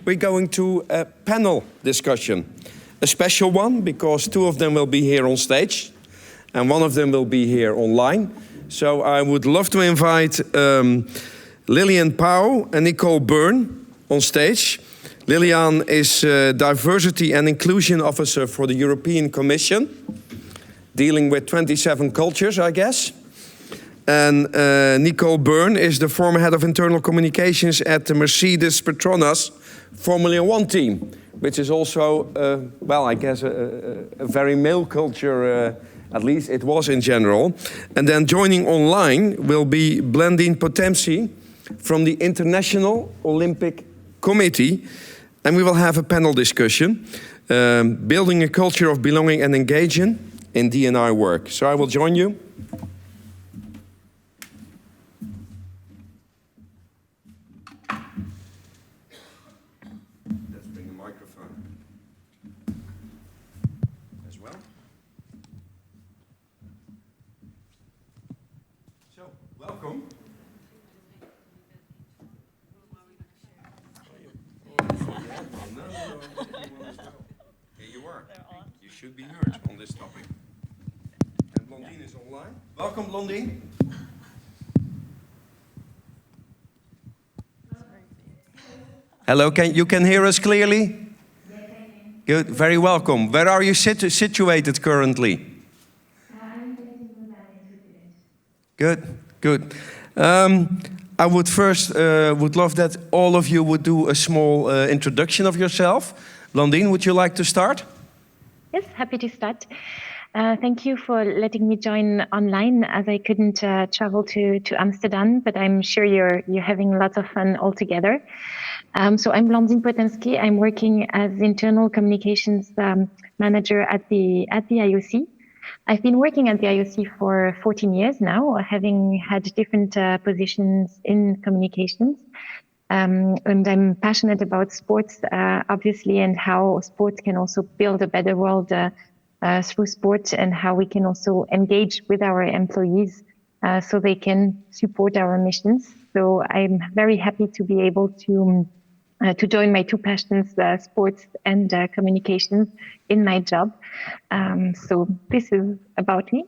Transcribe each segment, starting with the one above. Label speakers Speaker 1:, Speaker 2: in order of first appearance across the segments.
Speaker 1: we're going to a panel discussion. A special one, because two of them will be here on stage, and one of them will be here online. So I would love to invite Lilian Pauw and Nicole Byrne on stage. Lilian is Diversity and Inclusion Officer for the European Commission, dealing with 27 cultures, I guess. And Nicole Byrne is the former head of internal communications at the Mercedes Petronas Formula One team, which is also, well, I guess a very male culture, at least it was in general. And then joining online will be Blandine from the International Olympic Committee. And we will have a panel discussion, building a culture of belonging and engaging in D&I work. So I will join you. Let's bring a microphone as well. So, welcome. Here you are. You should be heard on this topic. And Blandine is online. Welcome, Blandine. Hello, you can hear us clearly? Yes, I can. Good, very welcome. Where are you situated currently? I'm in Good, good. I would first would love that all of you would do a small introduction of yourself. Blandine, would you like to start?
Speaker 2: Yes, happy to start. Thank you for letting me join online, as I couldn't travel to Amsterdam, but I'm sure you're having lots of fun all together. So I'm Blandine Potemski. I'm working as internal communications manager at the IOC. I've been working at the IOC for 14 years now, having had different positions in communications. And I'm passionate about sports, obviously, and how sports can also build a better world through sport, and how we can also engage with our employees so they can support our missions. So I'm very happy to be able to join my two passions, sports and communications, in my job. So this is about me.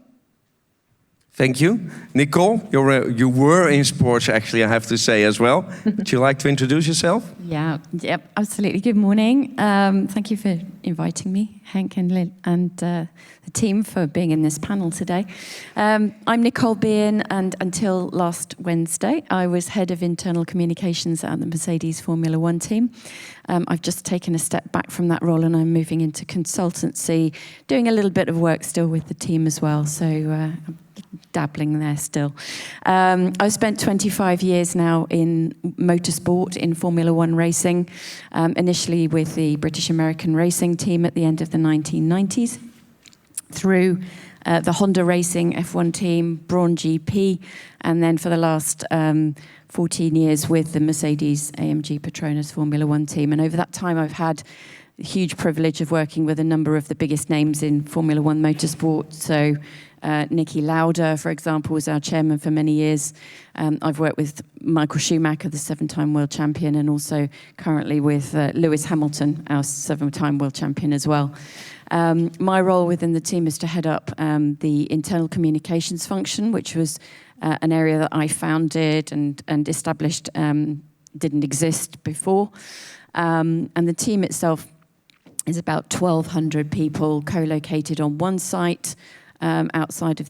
Speaker 1: Thank you. Nicole, you were in sports, actually, I have to say as well. Would you like to introduce yourself?
Speaker 3: Yeah, yep, absolutely. Good morning. Thank you for inviting me, Henk and Lil, and the team for being in this panel today. I'm Nicole Byrne, and until last Wednesday, I was head of internal communications at the Mercedes Formula One team. I've just taken a step back from that role, and I'm moving into consultancy, doing a little bit of work still with the team as well. So dabbling there still. I've spent 25 years now in motorsport, in Formula One racing, initially with the British American racing team at the end of the 1990s, through the Honda Racing F1 team, Braun GP, and then for the last 14 years with the Mercedes AMG Petronas Formula One team. And over that time, I've had the huge privilege of working with a number of the biggest names in Formula One motorsport. So Niki Lauda, for example, was our chairman for many years. I've worked with Michael Schumacher, the 7-time world champion, and also currently with Lewis Hamilton, our 7-time world champion as well. My role within the team is to head up the internal communications function, which was an area that I founded and established, didn't exist before. And the team itself is about 1,200 people co-located on one site, outside of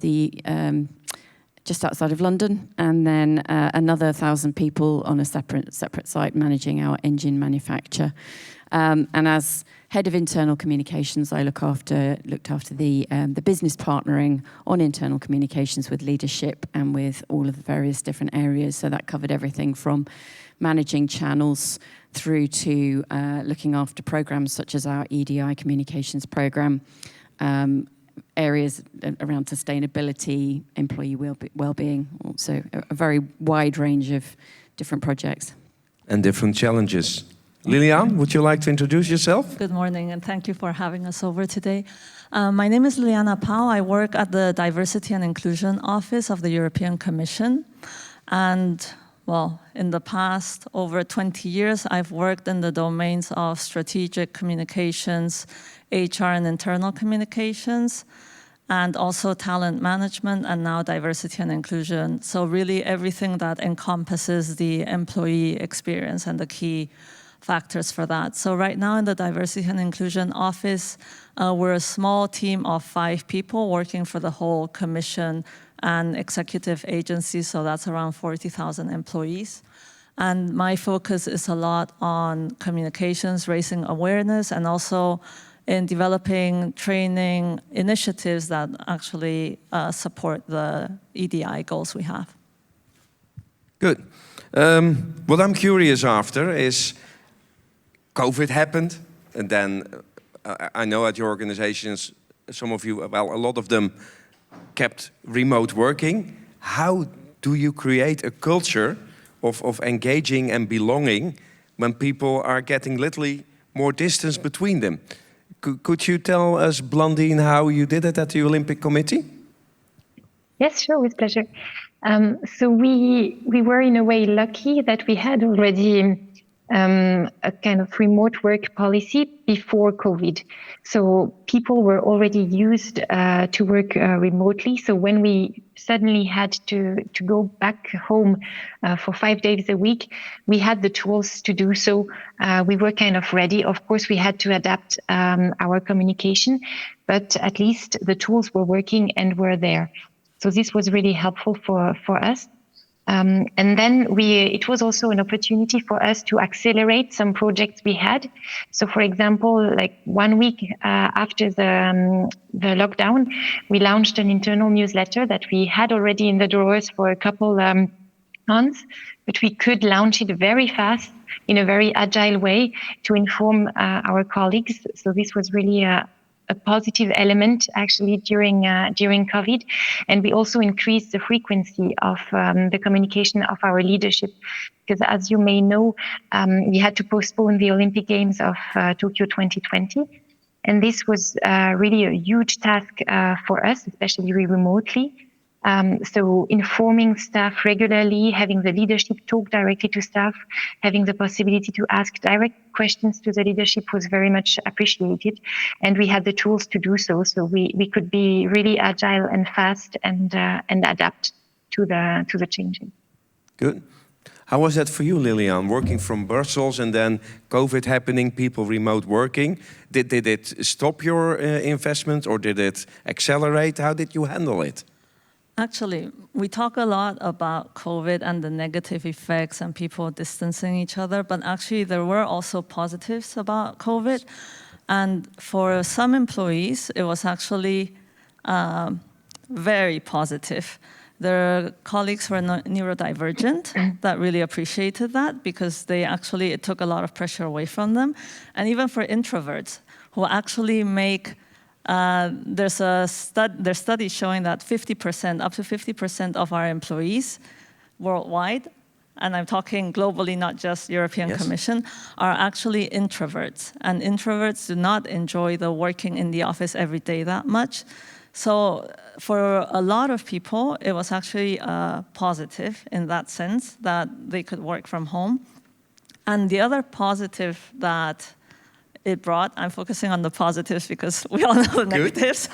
Speaker 3: just outside of London, and then another 1,000 people on a separate site managing our engine manufacture. And as head of internal communications, I looked after the business partnering on internal communications with leadership and with all of the various different areas. So that covered everything from managing channels through to looking after programs such as our EDI communications program, areas around sustainability, employee well-being, also a very wide range of different projects. And different challenges. Liliana, would you like to introduce yourself?
Speaker 4: Good morning, and thank you for having us over today. My name is Liliana Pauw. I work at the Diversity and Inclusion Office of the European Commission. And well, in the past over 20 years, I've worked in the domains of strategic communications, HR and internal communications, and also talent management, and now diversity and inclusion. So really everything that encompasses the employee experience and the key factors for that. So right now in the diversity and inclusion office, we're a small team of 5 people working for the whole commission and executive agency, so that's around 40,000 employees. And my focus is a lot on communications, raising awareness, and also in developing training initiatives that actually support the EDI goals we have.
Speaker 1: Good. What I'm curious after is COVID happened, and then I know at your organizations, some of you, well, a lot of them kept remote working. How do you create a culture of engaging and belonging when people are getting literally more distance between them? Could you tell us, Blandine, how you did it at the Olympic Committee?
Speaker 2: Yes, sure, with pleasure. So we were in a way lucky that we had already a kind of remote work policy before COVID. So people were already used to work remotely. So when we suddenly had to go back home for 5 days a week, we had the tools to do so. We were kind of ready. Of course, we had to adapt our communication, but at least the tools were working and were there. So this was really helpful for us. And then it was also an opportunity for us to accelerate some projects we had. So for example, like 1 week after the lockdown, we launched an internal newsletter that we had already in the drawers for a couple months, but we could launch it very fast in a very agile way to inform our colleagues. So this was really a positive element actually during COVID, and we also increased the frequency of the communication of our leadership, because as you may know, we had to postpone the Olympic Games of Tokyo 2020, and this was really a huge task for us, especially remotely. So informing staff regularly, having the leadership talk directly to staff, having the possibility to ask direct questions to the leadership was very much appreciated. And we had the tools to do so. So we could be really agile and fast and adapt to the changing.
Speaker 1: Good. How was that for you, Liliana, working from Brussels and then COVID happening, people remote working? Did it stop your investment or did it accelerate? How did you handle it?
Speaker 4: Actually, we talk a lot about COVID and the negative effects and people distancing each other, but actually there were also positives about COVID. And for some employees, it was actually very positive. Their colleagues were neurodivergent that really appreciated that, because it took a lot of pressure away from them. And even for introverts who actually make there's studies showing that 50%, up to 50% of our employees worldwide, and I'm talking globally, not just European Commission, are actually introverts. And introverts do not enjoy the working in the office every day that much. So for a lot of people, it was actually positive in that sense that they could work from home. And the other positive that it brought, I'm focusing on the positives because we all know the negatives.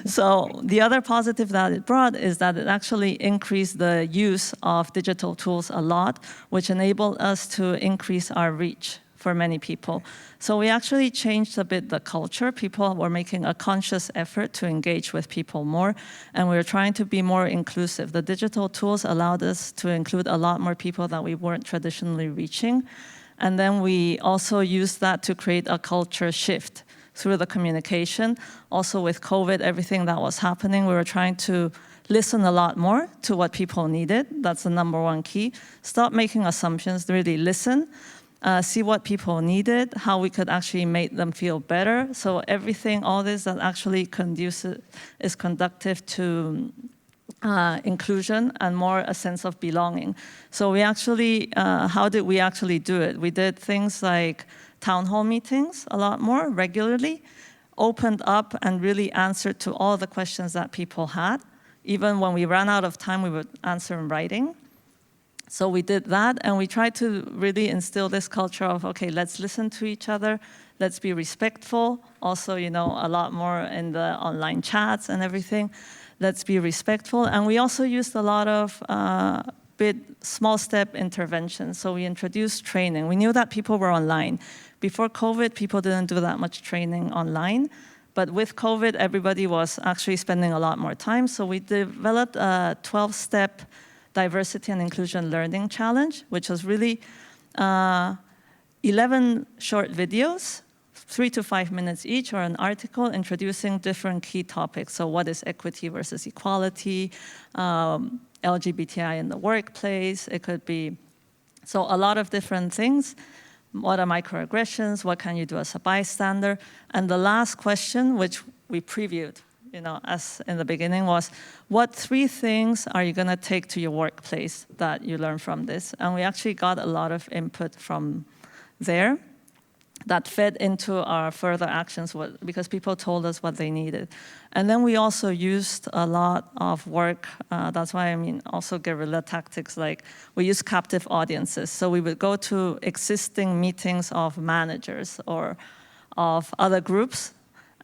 Speaker 4: So the other positive that it brought is that it actually increased the use of digital tools a lot, which enabled us to increase our reach for many people. So we actually changed a bit the culture. People were making a conscious effort to engage with people more, and we were trying to be more inclusive. The digital tools allowed us to include a lot more people that we weren't traditionally reaching. And then we also used that to create a culture shift through the communication. Also with COVID, everything that was happening, we were trying to listen a lot more to what people needed. That's the #1 key. Stop making assumptions, really listen, see what people needed, how we could actually make them feel better. So everything, all this that actually is conducive to inclusion and more a sense of belonging. So we actually, how did we actually do it? We did things like town hall meetings a lot more regularly, opened up and really answered to all the questions that people had. Even when we ran out of time, we would answer in writing. So we did that, and we tried to really instill this culture of, okay, let's listen to each other, let's be respectful. Also, you know, a lot more in the online chats and everything. Let's be respectful. And we also used a lot of small step interventions. So we introduced training. We knew that people were online. Before COVID, people didn't do that much training online. But with COVID, everybody was actually spending a lot more time. So we developed a 12-step diversity and inclusion learning challenge, which was really 11 short videos, 3 to 5 minutes each, or an article introducing different key topics. So what is equity versus equality, LGBTI in the workplace, it could be, so a lot of different things. What are microaggressions? What can you do as a bystander? And the last question, which we previewed, you know, as in the beginning, was what 3 things are you going to take to your workplace that you learn from this? And we actually got a lot of input from there that fed into our further actions because people told us what they needed. And then we also used a lot of work. That's why I mean also guerrilla tactics, like we use captive audiences. So we would go to existing meetings of managers or of other groups,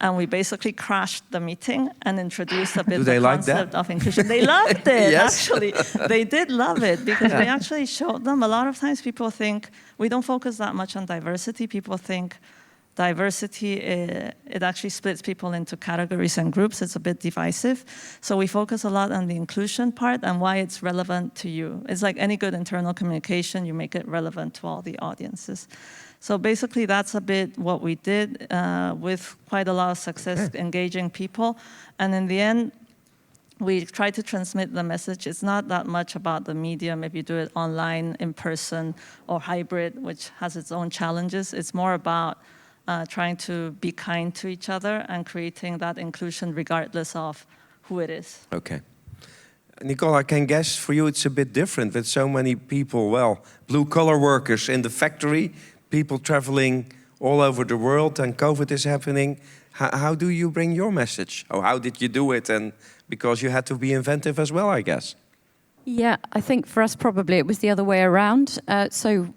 Speaker 4: and we basically crashed the meeting and introduced a bit the concept of inclusion. They loved it,
Speaker 1: Yes.
Speaker 4: actually. They did love it because we actually showed them. A lot of times people think, we don't focus that much on diversity. People think diversity, it actually splits people into categories and groups. It's a bit divisive. So we focus a lot on the inclusion part and why it's relevant to you. It's like any good internal communication, you make it relevant to all the audiences. So basically, that's a bit what we did with quite a lot of success engaging people. And in the end, we try to transmit the message. It's not that much about the medium, if you do it online, in person, or hybrid, which has its own challenges. It's more about trying to be kind to each other and creating that inclusion regardless of who it is.
Speaker 1: Okay. Nicole, I can guess for you it's a bit different with so many people, well, blue-collar workers in the factory, people traveling all over the world, and COVID is happening. How do you bring your message? Or how did you do it? And because you had to be inventive as well, I guess.
Speaker 3: Yeah, I think for us probably it was the other way around. So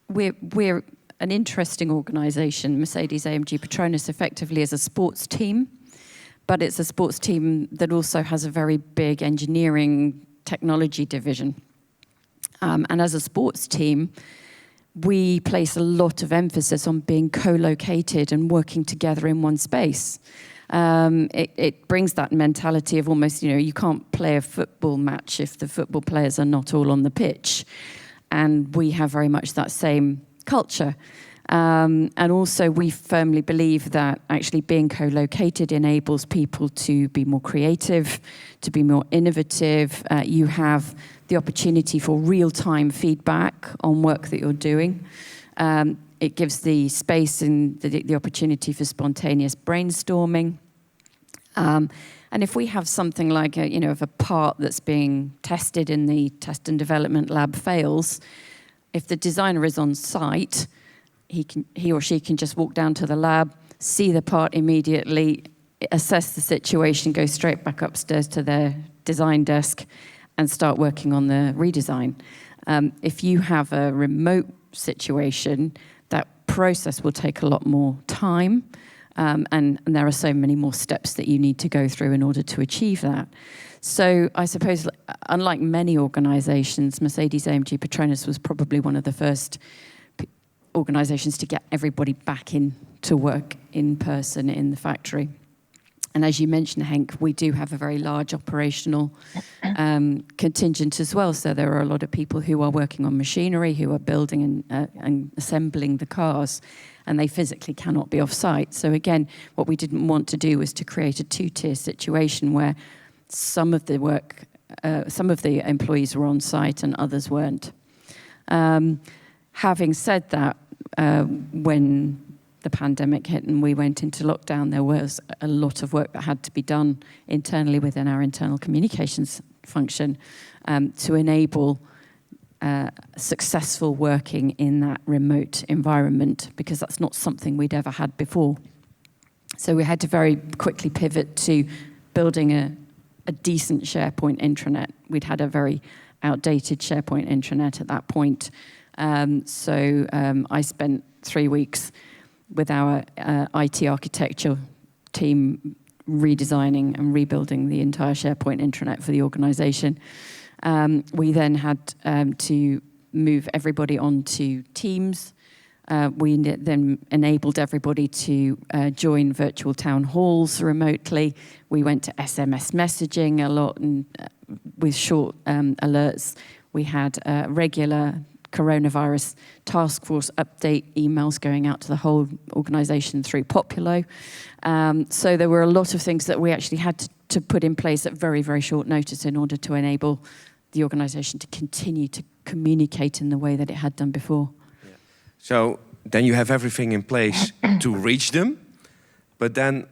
Speaker 3: we're an interesting organisation. Mercedes-AMG Petronas effectively is a sports team, but it's a sports team that also has a very big engineering technology division. And as a sports team, we place a lot of emphasis on being co-located and working together in one space. It brings that mentality of almost, you know, you can't play a football match if the football players are not all on the pitch. And we have very much that same culture. And also we firmly believe that actually being co-located enables people to be more creative, to be more innovative. You have the opportunity for real-time feedback on work that you're doing. It gives the space and the opportunity for spontaneous brainstorming. And if we have something like if a part that's being tested in the test and development lab fails, if the designer is on site, he or she can just walk down to the lab, see the part immediately, assess the situation, go straight back upstairs to their design desk and start working on the redesign. If you have a remote situation, that process will take a lot more time, and there are so many more steps that you need to go through in order to achieve that. So I suppose, unlike many organizations, Mercedes-AMG Petronas was probably one of the first organizations to get everybody back in to work in person in the factory. And as you mentioned, Henk, we do have a very large operational contingent as well. So there are a lot of people who are working on machinery, who are building and assembling the cars, and they physically cannot be off-site. So again, what we didn't want to do was to create a two-tier situation where some of the employees were on site and others weren't. Having said that, when the pandemic hit and we went into lockdown, there was a lot of work that had to be done internally within our internal communications function to enable successful working in that remote environment, because that's not something we'd ever had before. So we had to very quickly pivot to building a decent SharePoint intranet. We'd had a very outdated SharePoint intranet at that point. So I spent 3 weeks with our IT architecture team redesigning and rebuilding the entire SharePoint intranet for the organization. We then had to move everybody onto Teams. We then enabled everybody to join virtual town halls remotely. We went to SMS messaging a lot and with short alerts. We had regular coronavirus task force update emails going out to the whole organization through Populo. So there were a lot of things that we actually had to put in place at very, very short notice in order to enable the organization to continue to communicate in the way that it had done before.
Speaker 1: Yeah. So then you have everything in place to reach them. But then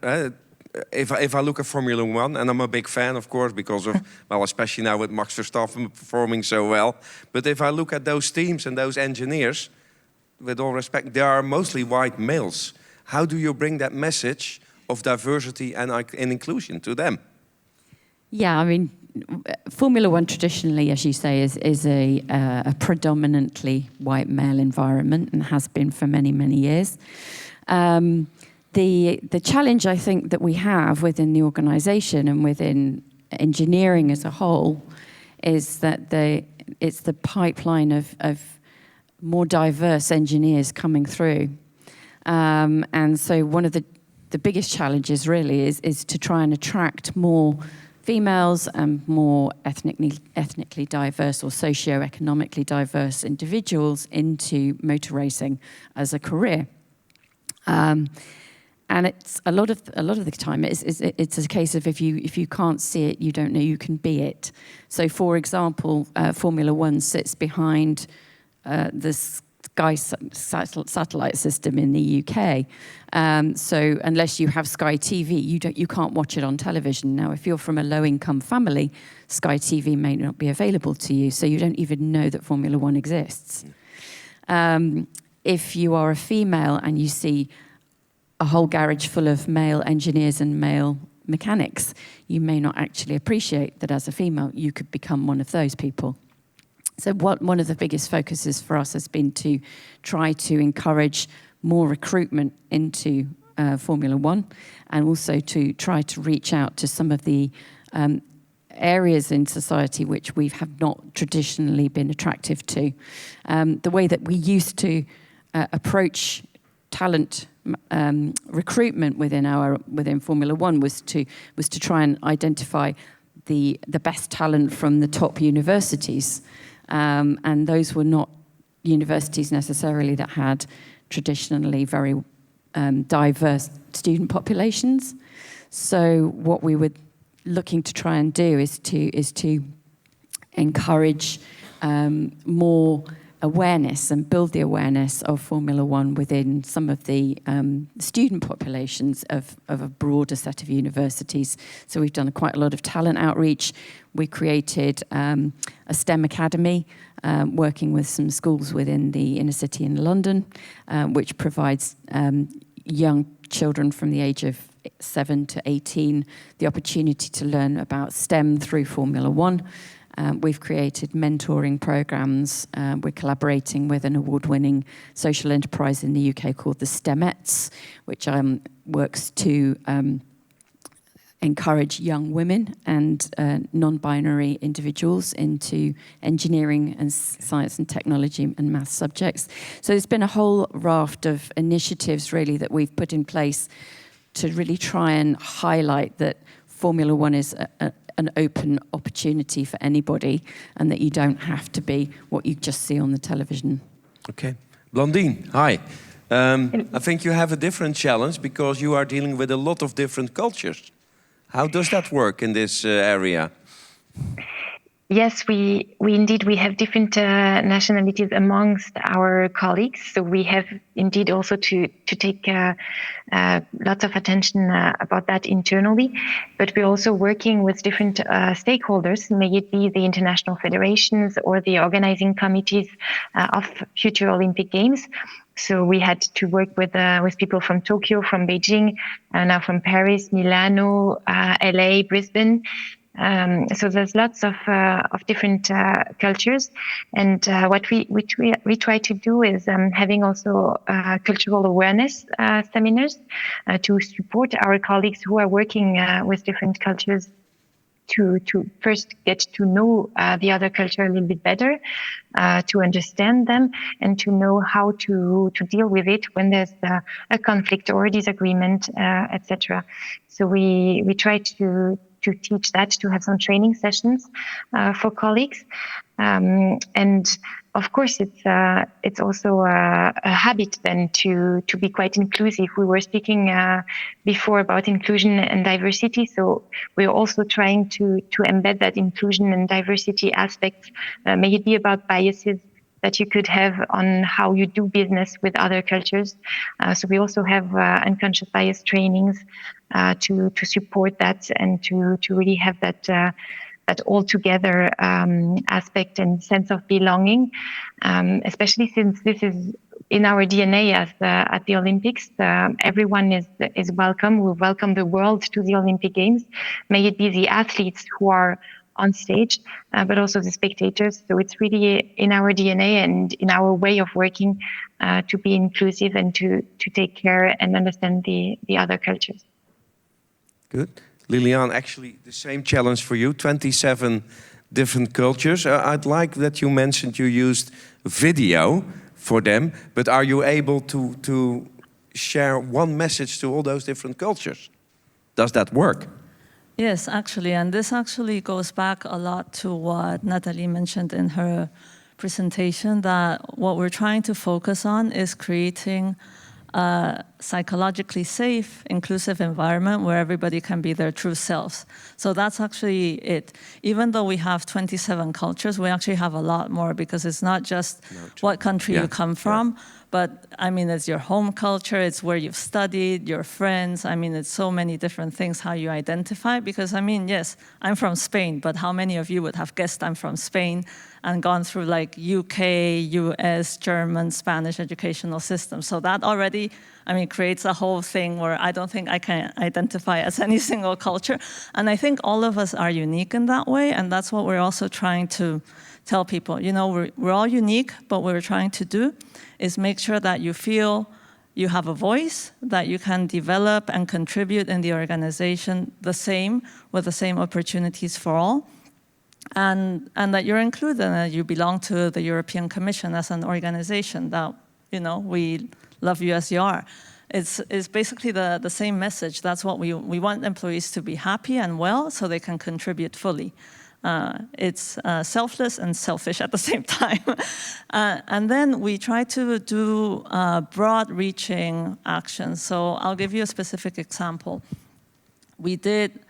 Speaker 1: if I look at Formula One, and I'm a big fan, of course, because of, well, especially now with Max Verstappen performing so well. But if I look at those teams and those engineers, with all respect, they are mostly white males. How do you bring that message of diversity and inclusion to them?
Speaker 3: Yeah, I mean, Formula One traditionally, as you say, is a predominantly white male environment and has been for many, many years. The challenge I think that we have within the organisation and within engineering as a whole is that it's the pipeline of more diverse engineers coming through. And so one of the biggest challenges really is to try and attract more females and more ethnically diverse or socio-economically diverse individuals into motor racing as a career. And it's a lot of the time it's a case of if you can't see it, you don't know you can be it. So, for example, Formula One sits behind the Sky satellite system in the UK. So unless you have Sky TV, you can't watch it on television. Now, if you're from a low-income family, Sky TV may not be available to you, so you don't even know that Formula One exists. If you are a female and you see a whole garage full of male engineers and male mechanics, you may not actually appreciate that as a female, you could become one of those people. So one of the biggest focuses for us has been to try to encourage more recruitment into Formula One, and also to try to reach out to some of the areas in society which we have not traditionally been attractive to. The way that we used to approach talent recruitment within Formula One was to try and identify the best talent from the top universities. And those were not universities necessarily that had traditionally very diverse student populations. So what we were looking to try and do is to encourage more awareness and build the awareness of Formula One within some of the student populations of a broader set of universities. So we've done quite a lot of talent outreach. We created a STEM academy working with some schools within the inner city in London, which provides young children from the age of 7 to 18 the opportunity to learn about STEM through Formula One. We've created mentoring programs. We're collaborating with an award-winning social enterprise in the UK called the STEMettes, which works to encourage young women and non-binary individuals into engineering and science and technology and maths subjects. So there's been a whole raft of initiatives really that we've put in place to really try and highlight that Formula One is an open opportunity for anybody, and that you don't have to be what you just see on the television.
Speaker 1: Okay. Blandine, hi. I think you have a different challenge because you are dealing with a lot of different cultures. How does that work in this area?
Speaker 2: Yes, we indeed have different nationalities amongst our colleagues. So we have indeed also to take lots of attention about that internally. But we're also working with different stakeholders, may it be the international federations or the organizing committees of future Olympic Games. So we had to work with people from Tokyo, from Beijing, now from Paris, Milano, LA, Brisbane. So there's lots of different cultures, and what we try to do is having also cultural awareness seminars to support our colleagues who are working with different cultures to first get to know the other culture a little bit better, to understand them, and to know how to deal with it when there's a conflict or a disagreement, etc. So we try to teach that, to have some training sessions for colleagues. And of course, it's also a habit then to be quite inclusive. We were speaking before about inclusion and diversity, so we're also trying to embed that inclusion and diversity aspects. May it be about biases that you could have on how you do business with other cultures. So we also have unconscious bias trainings to support that, and to really have that all-together aspect and sense of belonging, especially since this is in our DNA at the Olympics. Everyone is welcome. We welcome the world to the Olympic Games. May it be the athletes who are on stage, but also the spectators. So it's really in our DNA and in our way of working to be inclusive and to take care and understand the other cultures.
Speaker 1: Good. Liliane, actually the same challenge for you, 27 different cultures. I'd like that you mentioned you used video for them, but are you able to share one message to all those different cultures? Does that work?
Speaker 4: Yes, actually, and this actually goes back a lot to what Nathalie mentioned in her presentation, that what we're trying to focus on is creating a psychologically safe, inclusive environment where everybody can be their true selves. So that's actually it. Even though we have 27 cultures, we actually have a lot more, because it's not just what country you come from, but I mean, it's your home culture, it's where you've studied, your friends. I mean, it's so many different things how you identify, because I mean, yes, I'm from Spain, but how many of you would have guessed I'm from Spain and gone through like UK, US, German, Spanish educational system? So that already, I mean, creates a whole thing where I don't think I can identify as any single culture. And I think all of us are unique in that way, and that's what we're also trying to tell people. You know, we're all unique, but what we're trying to do is make sure that you feel you have a voice, that you can develop and contribute in the organization the same, with the same opportunities for all, and that you're included, and that you belong to the European Commission as an organization, that, you know, we love you as you are. It's basically the same message. That's what we want employees to be happy and well, so they can contribute fully. It's selfless and selfish at the same time. And then we try to do broad-reaching actions. So I'll give you a specific example. We did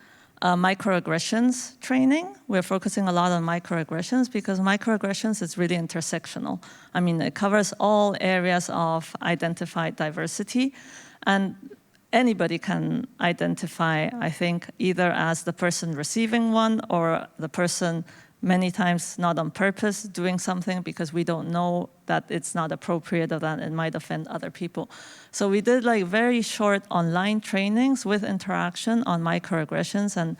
Speaker 4: microaggressions training. We're focusing a lot on microaggressions, because microaggressions is really intersectional. I mean, it covers all areas of identified diversity, and anybody can identify, I think, either as the person receiving one, or the person many times not on purpose doing something because we don't know that it's not appropriate or that it might offend other people. So we did like very short online trainings with interaction on microaggressions and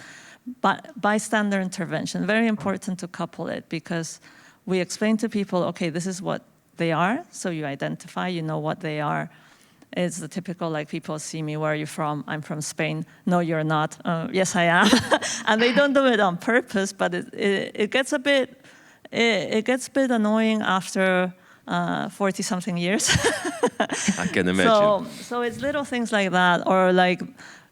Speaker 4: bystander intervention. Very important to couple it, because we explain to people, okay, this is what they are, so you identify, you know what they are. It's the typical, like, people see me, where are you from? I'm from Spain. No, you're not. Yes, I am. And they don't do it on purpose, but it gets a bit annoying after 40-something years.
Speaker 1: I can imagine.
Speaker 4: So it's little things like that, or like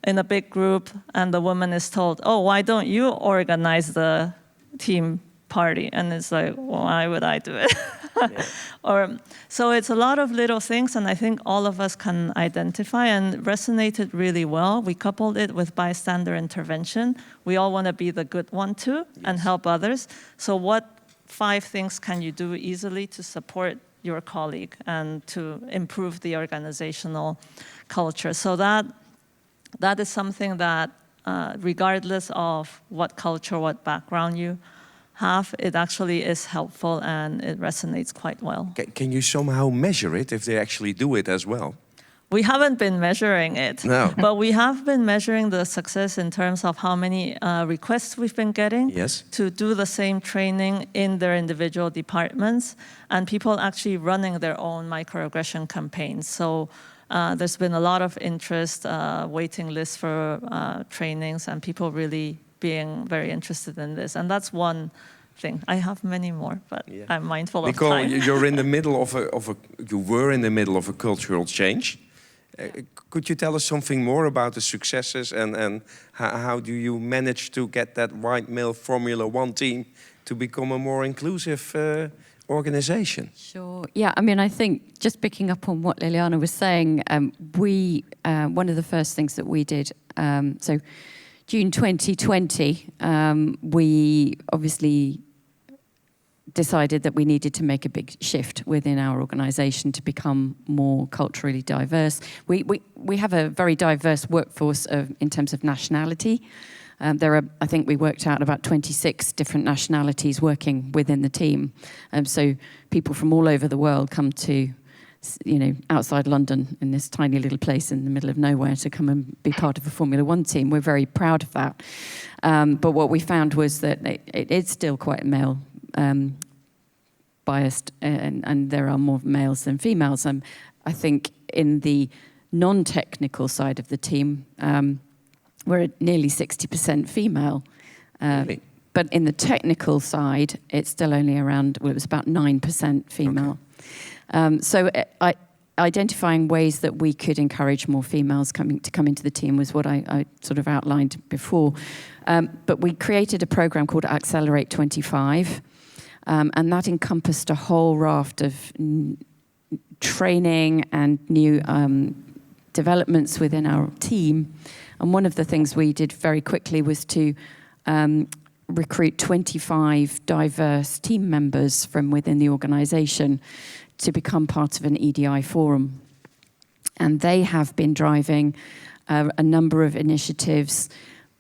Speaker 4: in a big group, and the woman is told, oh, why don't you organize the team party? And it's like, well, why would I do it? Yeah. So it's a lot of little things, and I think all of us can identify, and resonated really well. We coupled it with bystander intervention. We all want to be the good one too, yes, and help others. So what 5 things can you do easily to support your colleague and to improve the organizational culture? So that is something that, regardless of what culture, what background you have, it actually is helpful, and it resonates quite well.
Speaker 1: Can you somehow measure it, if they actually do it as well?
Speaker 4: We haven't been measuring it,
Speaker 1: No.
Speaker 4: but we have been measuring the success in terms of how many requests we've been getting
Speaker 1: Yes.
Speaker 4: to do the same training in their individual departments, and people actually running their own microaggression campaigns. So there's been a lot of interest, waiting lists for trainings, and people really being very interested in this. And that's one thing. I have many more, but I'm mindful of
Speaker 1: Nicole,
Speaker 4: time.
Speaker 1: you're in the middle you were in the middle of a cultural change. Could you tell us something more about the successes and how do you manage to get that white male Formula One team to become a more inclusive organization?
Speaker 3: Sure. Yeah, I mean, I think just picking up on what Liliana was saying, one of the first things that we did, so June 2020, we obviously decided that we needed to make a big shift within our organisation to become more culturally diverse. We have a very diverse workforce in terms of nationality. I think we worked out about 26 different nationalities working within the team. So people from all over the world come to, outside London in this tiny little place in the middle of nowhere to come and be part of a Formula One team. We're very proud of that. But what we found was that it's still quite male biased, and there are more males than females. I think in the non-technical side of the team, we're at nearly 60% female.
Speaker 1: Really?
Speaker 3: But in the technical side, it's still only around, it was about 9% female. Okay. So identifying ways that we could encourage more females to come into the team was what I sort of outlined before. But we created a program called Accelerate 25, and that encompassed a whole raft of training and new developments within our team. And one of the things we did very quickly was to recruit 25 diverse team members from within the organisation to become part of an EDI forum. And they have been driving a number of initiatives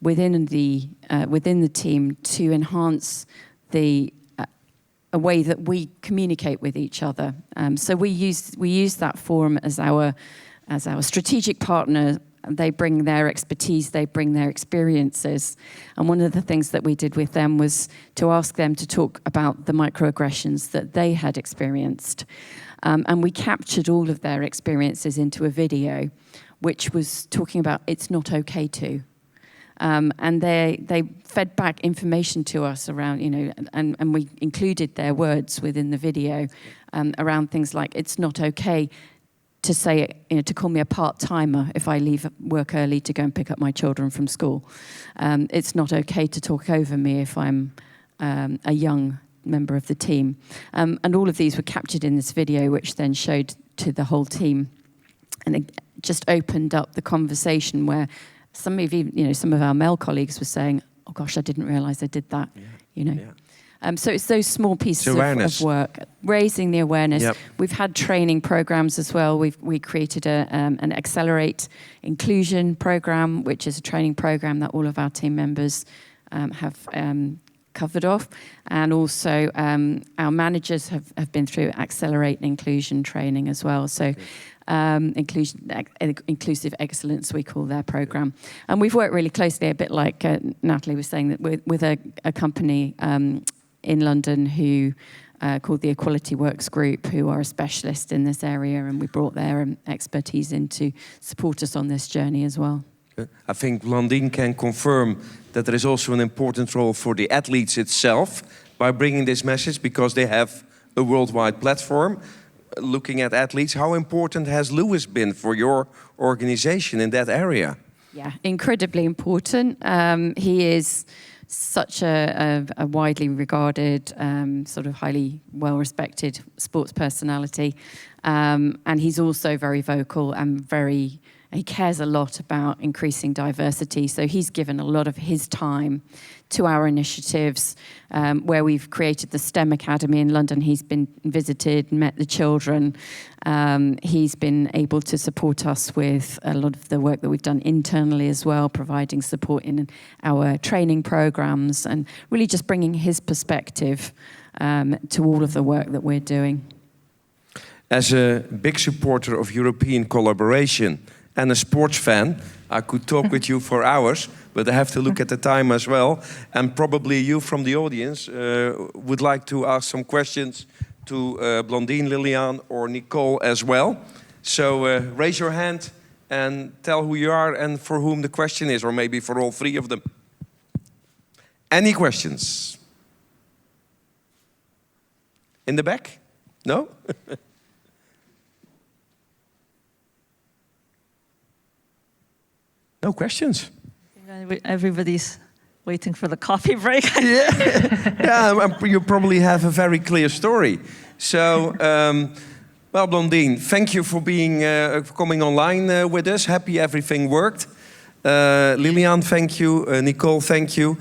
Speaker 3: within the team to enhance a way that we communicate with each other. So we use that forum as our strategic partner. They bring their expertise, they bring their experiences. And one of the things that we did with them was to ask them to talk about the microaggressions that they had experienced. And we captured all of their experiences into a video, which was talking about it's not okay to. And they fed back information to us around, and we included their words within the video around things like it's not okay to say, to call me a part-timer if I leave work early to go and pick up my children from school. It's not okay to talk over me if I'm a young member of the team. And all of these were captured in this video, which then showed to the whole team. And it just opened up the conversation where some of our male colleagues were saying, oh gosh, I didn't realize I did that,
Speaker 1: Yeah.
Speaker 3: So it's those small pieces of work, raising the awareness.
Speaker 1: Yep.
Speaker 3: We've had training programs as well. We created an Accelerate Inclusion program, which is a training program that all of our team members have covered off. And also our managers have been through Accelerate Inclusion training as well. So Inclusive Excellence, we call their program. And we've worked really closely, a bit like Natalie was saying, that with a company in London who called the Equality Works Group, who are a specialist in this area, and we brought their expertise in to support us on this journey as well.
Speaker 1: I think Blandine can confirm that there is also an important role for the athletes itself by bringing this message, because they have a worldwide platform. Looking at athletes, how important has Lewis been for your organization in that area?
Speaker 3: Yeah, incredibly important. He is such a widely regarded, sort of highly well-respected sports personality. And he's also very vocal and he cares a lot about increasing diversity. So he's given a lot of his time to our initiatives, where we've created the STEM Academy in London. He's been visited, met the children. He's been able to support us with a lot of the work that we've done internally as well, providing support in our training programs and really just bringing his perspective to all of the work that we're doing.
Speaker 1: As a big supporter of European collaboration and a sports fan, I could talk with you for hours, but I have to look at the time as well. And probably you from the audience would like to ask some questions to Blandine, Liliana, or Nicole as well. So raise your hand and tell who you are and for whom the question is, or maybe for all three of them. Any questions? In the back? No? No questions.
Speaker 4: Everybody's waiting for the coffee break.
Speaker 1: Yeah, you probably have a very clear story. So, well, Blandine, thank you for being coming online with us. Happy everything worked. Liliana, thank you. Nicole, thank you.